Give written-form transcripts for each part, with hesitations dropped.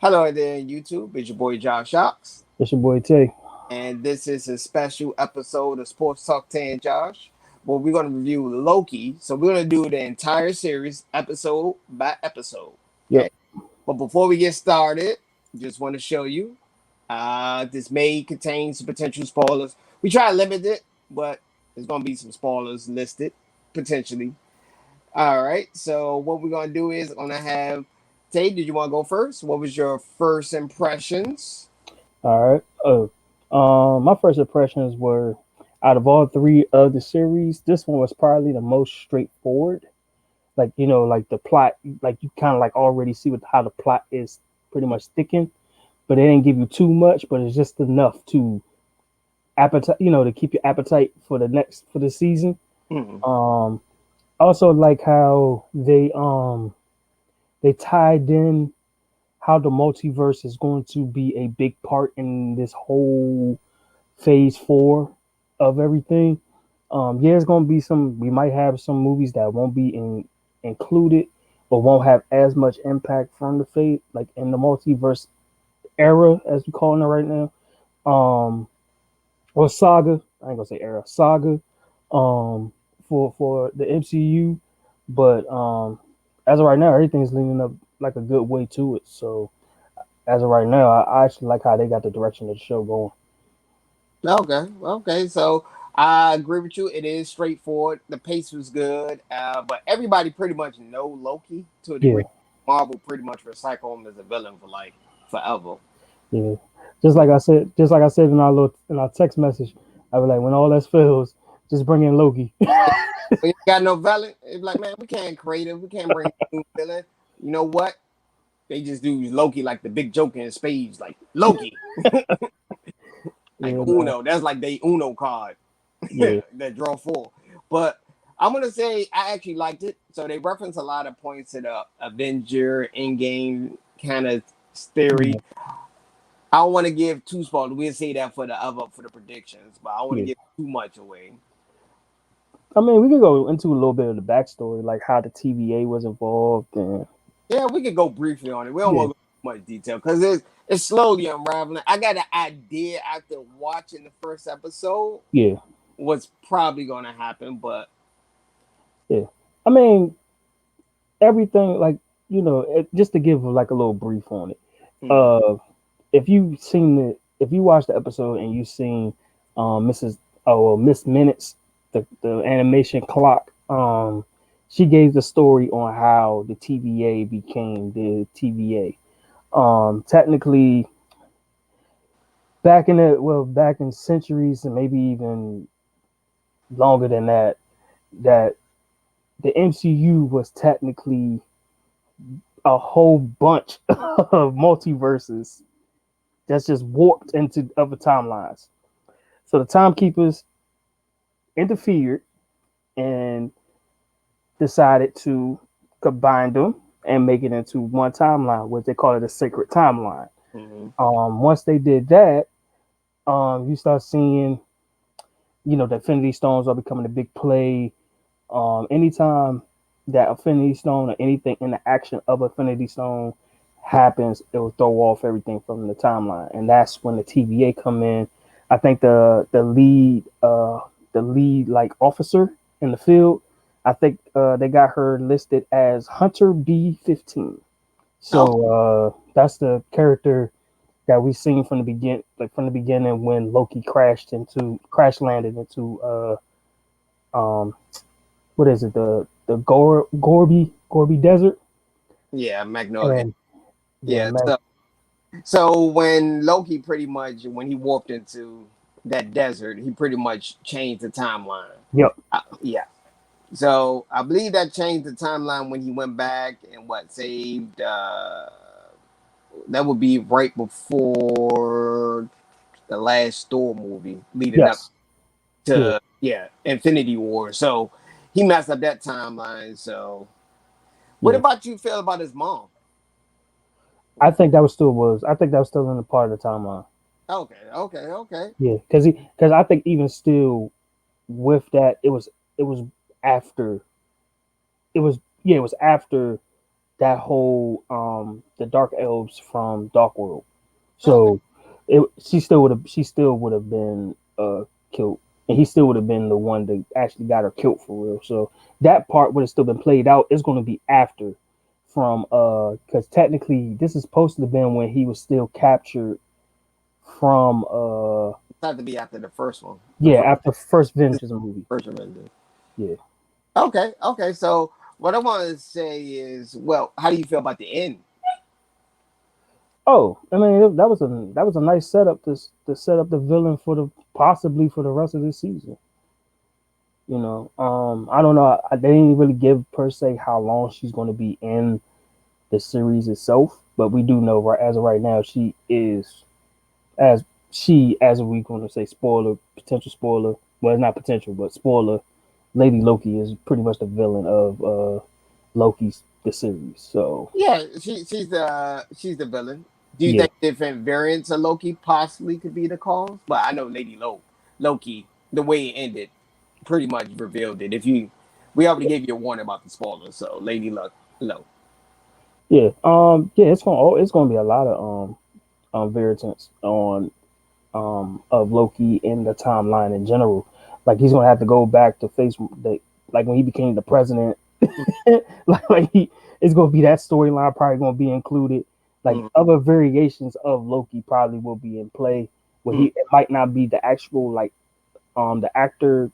Hello there, YouTube. It's your boy Josh Shocks, It's your boy Tay. and this is a special episode of Sports Talk Tay and Josh. Where we're going to review Loki. So we're going to do the entire series, episode by episode. Yep. Okay. But before we get started, just want to show you. This may contain some potential spoilers. We try to limit it, but there's going to be some spoilers listed potentially. All right. So what we're going to do is going to have Tay. Did you want to go first? What was your first impressions? All right. My first impressions were out of all three of the series, this one was probably the most straightforward. Like like the plot, like you kind of like already see what how the plot is pretty much sticking, but they didn't give you too much, but it's just enough to appetite, to keep your appetite for the season. Hmm. Um, also like how they tied in how the multiverse is going to be a big part in this whole phase 4 of everything. Yeah, it's gonna be some. We might have some movies that won't be included, or won't have as much impact from the fate, like in the multiverse era, as we calling it right now. Um, or saga. I ain't gonna say era, saga. Um, for the MCU, but as of right now, everything's leading up like a good way to it. So as of right now, I actually like how they got the direction of the show going. Okay, okay. So I agree with you. It is straightforward. The pace was good, but everybody pretty much know Loki to a Yeah, degree. Marvel pretty much recycle him as a villain for like forever. yeah. Just like I said in our text message, I was like, when all that fails, just bring in Loki. We ain't got no villain. It's like, man, we can't create him. We can't bring a new villain. You know what? They just do Loki like the big joke in spades, like Loki, like Yeah, man. Uno. That's like they Uno card Yeah, that draw four. But I'm gonna say I actually liked it. So they reference a lot of points to the Avenger in-game kind of theory. yeah, I don't want to give too spoilers. We'll say that for the predictions, but I don't want to yeah. give too much away. I mean, we could go into a little bit of the backstory, like how the TVA was involved, and Yeah, we could go briefly on it. We don't yeah, want to go too much detail because it's slowly unraveling. I got an idea after watching the first episode yeah, what's probably gonna happen, but yeah. I mean, everything like just to give like a little brief on it. hmm. Uh, if you watch the episode and you seen Mrs. Miss Minutes, the animation clock, she gave the story on how the TVA became the TVA. Technically, back in centuries and maybe even longer than that, that the MCU was technically a whole bunch of multiverses that's just warped into other timelines. So the timekeepers interfered and decided to combine them and make it into one timeline, which they call it a sacred timeline. Hmm. Once they did that, you start seeing, the Infinity Stones are becoming a big play. Anytime that Infinity Stone or anything in the action of Infinity Stone happens, it will throw off everything from the timeline, and that's when the TVA come in. I think the lead like officer in the field, I think they got her listed as Hunter B-15. Okay. So that's the character that we seen from the beginning when Loki crash landed into um what is it, the Gorby Desert. Yeah, Magnolia. And yeah, Yeah, man. so when Loki pretty much when he warped into that desert, he pretty much changed the timeline. Yep. Yeah. So I believe that changed the timeline when he went back and what saved. That would be right before the last Thor movie, leading up Yes. Yeah. to Infinity War. So he messed up that timeline. So what Yeah. about you feel about his mom? I think that was still in the part of the timeline. Okay, okay, okay. Yeah, because I think even still with that, it was after it was after that whole the dark elves from Dark World. Okay. So she still would have been killed, and he still would have been the one that actually got her killed for real. So that part would have still been played out. It's going to be after from because technically this is supposed to have been when he was still captured from It's had to be after the first one. The yeah, after first Vengeance movie. first Avengers. Yeah. Okay. Okay. So what I want to say is, well, how do you feel about the end? Oh, I mean that was a nice setup to set up the villain for the possibly for the rest of this season. You know, I don't know. They didn't really give per se how long she's going to be in the series itself, but we do know right as of right now she is as as we going to say spoiler potential spoiler. Well, it's not potential, but spoiler. Lady Loki is pretty much the villain of Loki's the series. So Yeah, she's the villain. Do you yeah, think different variants of Loki possibly could be the cause? But I know Loki, the way it ended, pretty much revealed it. If you, we already gave you a warning about the spoilers, so Loki. yeah, yeah. It's gonna be a lot of variants on of Loki in the timeline in general. Like he's gonna have to go back to face the like when he became the president. like he it's gonna be that storyline probably gonna be included. Like Mm-hmm. other variations of Loki probably will be in play. Where he it might not be the actual like the actor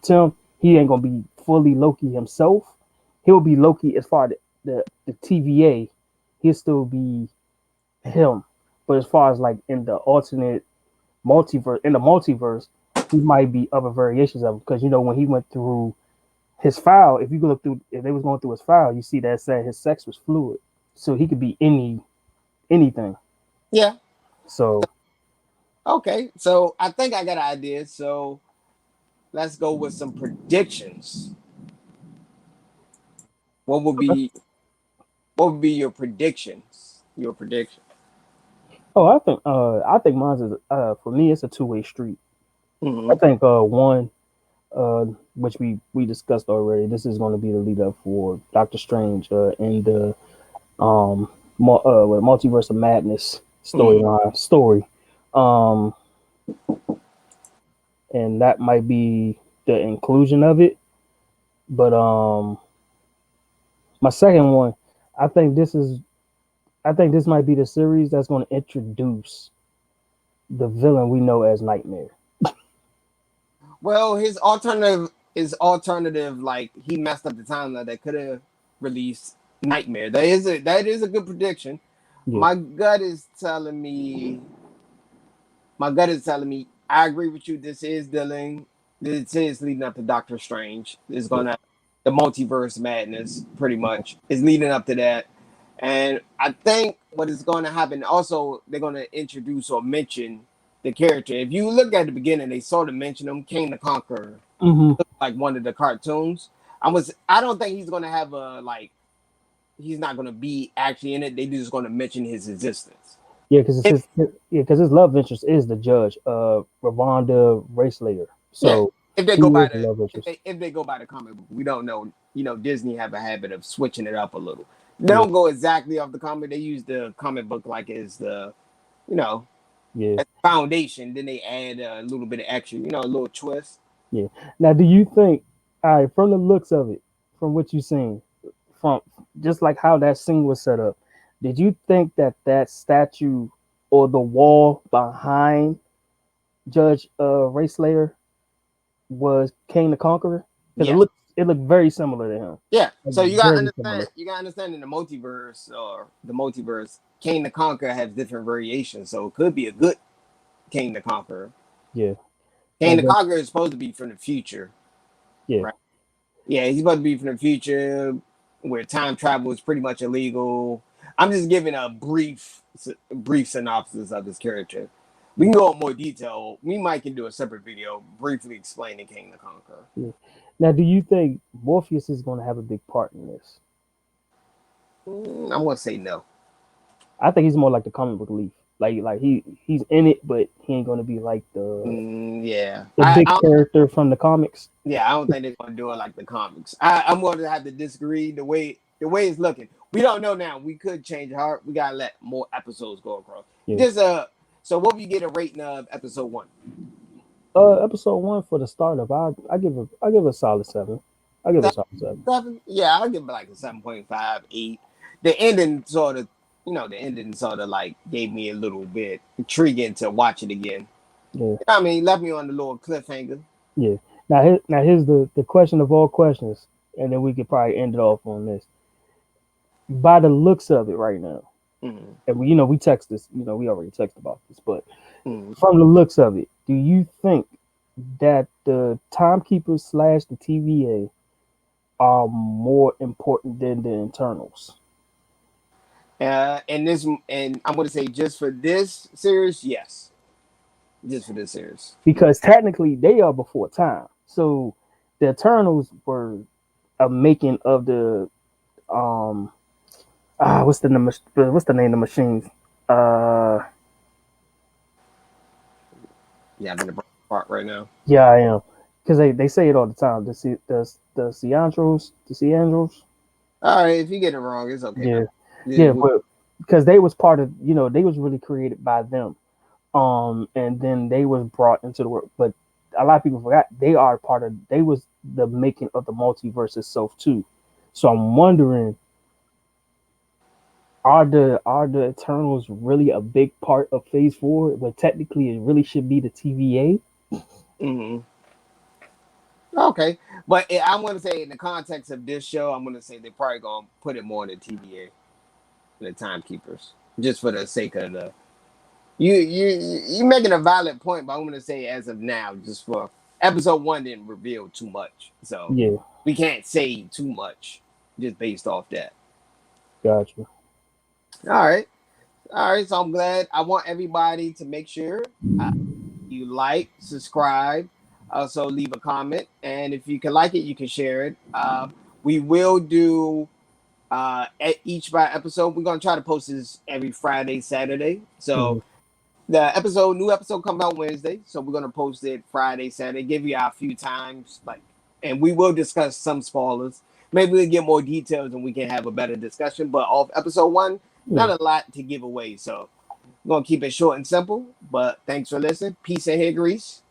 Tim, he ain't gonna be fully Loki himself. He'll be Loki as far as the TVA. He'll still be him. But as far as like in the alternate multiverse, he might be other variations of him. Because you know when he went through his file, if you look through, if they was going through his file, you see that said his sex was fluid, so he could be anything. Yeah. So Okay. So I think I got an idea. So let's go with some predictions. What would be what would be your predictions? Your prediction. oh, I think mine is for me it's a two-way street. I Mm-hmm. think one which we discussed already. This is going to be the lead up for Doctor Strange in the multiverse of madness Mm-hmm. story, um, and that might be the inclusion of it. But my second one, I think this is I think this might be the series that's going to introduce the villain we know as Nightmare. Well, his alternative, like he messed up the timeline that could have released Nightmare. That is a good prediction. Yeah. My gut is telling me. My gut is telling me. I agree with you. This is dealing. This is leading up to Doctor Strange. It's Yeah. gonna the multiverse madness pretty much is leading up to that. And I think what is going to happen also, they're going to introduce or mention the character. If you look at the beginning, they sort of mention him, King the Conqueror, Mm-hmm. like one of the cartoons. I don't think he's going to have a like. He's not going to be actually in it. They just going to mention his existence. Yeah, because If his love interest is the judge, Ravonda Racelayer. yeah, So if they she go by is the the love if interest. they go by the comic book, we don't know. You know, Disney have a habit of switching it up a little. They Yeah, don't go exactly off the comic. They use the comic book like as the you know yeah, as foundation. Then they add a little bit of extra, a little twist. yeah. Now, do you think, all right, from the looks of it, from what you've seen, from just like how that scene was set up, did you think that that statue or the wall behind Judge Racelayer was King the Conqueror? Because Yeah, it looked very similar to him, yeah. like So you got to very similar. understand. You got to understand in the multiverse, King the Conqueror has different variations. So it could be a good King the Conqueror. Yeah, King and the then Conqueror is supposed to be from the future, yeah, right? Yeah, he's supposed to be from the future where time travel is pretty much illegal. I'm just giving a brief synopsis of this character. We can go in more detail. We might can do a separate video briefly explaining King the Conqueror. yeah. Now, do you think Morpheus is going to have a big part in this? I'm gonna say no. I think he's more like the comic book Leaf. Like he's in it, but he ain't gonna be like Yeah, the big character from the comics. I don't think they're gonna do it like the comics. I'm going to have to disagree. The way it's looking, we don't know now. We could change heart. We gotta let more episodes go across. Yeah. Just so what we get a rating of episode 1? Episode one for the startup, I give it a solid 7. I give it a solid 7. 7? Yeah, I'll give it like a 7.5, 8. The ending sort of, like gave me a little bit intriguing to watch it again. Yeah, I mean, left me on the little cliffhanger. yeah. Now here's the question of all questions, and then we could probably end it off on this. By the looks of it right now, Mm-hmm. and we text this, we already texted about this, but Mm-hmm. from the looks of it, do you think that the timekeepers slash the TVA are more important than the internals? And I'm going to say just for this series, yes, just for this series. Because technically they are before time. So the Eternals were a making of the what's the name of the machines? Uh Yeah, I'm in the part right now. yeah, I am. Because they say it all the time. The Ciandros. All right, if you get it wrong, it's okay. Yeah. Yeah, Yeah, but because they was part of, they was really created by them. And then they was brought into the world. But a lot of people forgot they was the making of the multiverse itself too. So I'm wondering, are the Eternals really a big part of Phase 4? But technically, it really should be the TVA. hmm Okay, but I'm going to say in the context of this show, I'm going to say they're probably going to put it more in the TVA, the timekeepers, just for the sake of the. You're making a valid point, but I'm going to say as of now, just for episode 1 didn't reveal too much, so Yeah, we can't say too much just based off that. gotcha. All right. All right, so I'm glad. I want everybody to make sure you like, subscribe, also leave a comment, and if you can like it, you can share it. We will do each by episode. We're gonna try to post this every Friday, Saturday. So Mhm. new episode comes out Wednesday. So we're gonna post it Friday, Saturday. Give you a few times, and we will discuss some spoilers. Maybe we'll get more details and we can have a better discussion. But off episode 1, Yeah. not a lot to give away. So we're gonna keep it short and simple. But thanks for listening. Peace and hair grease.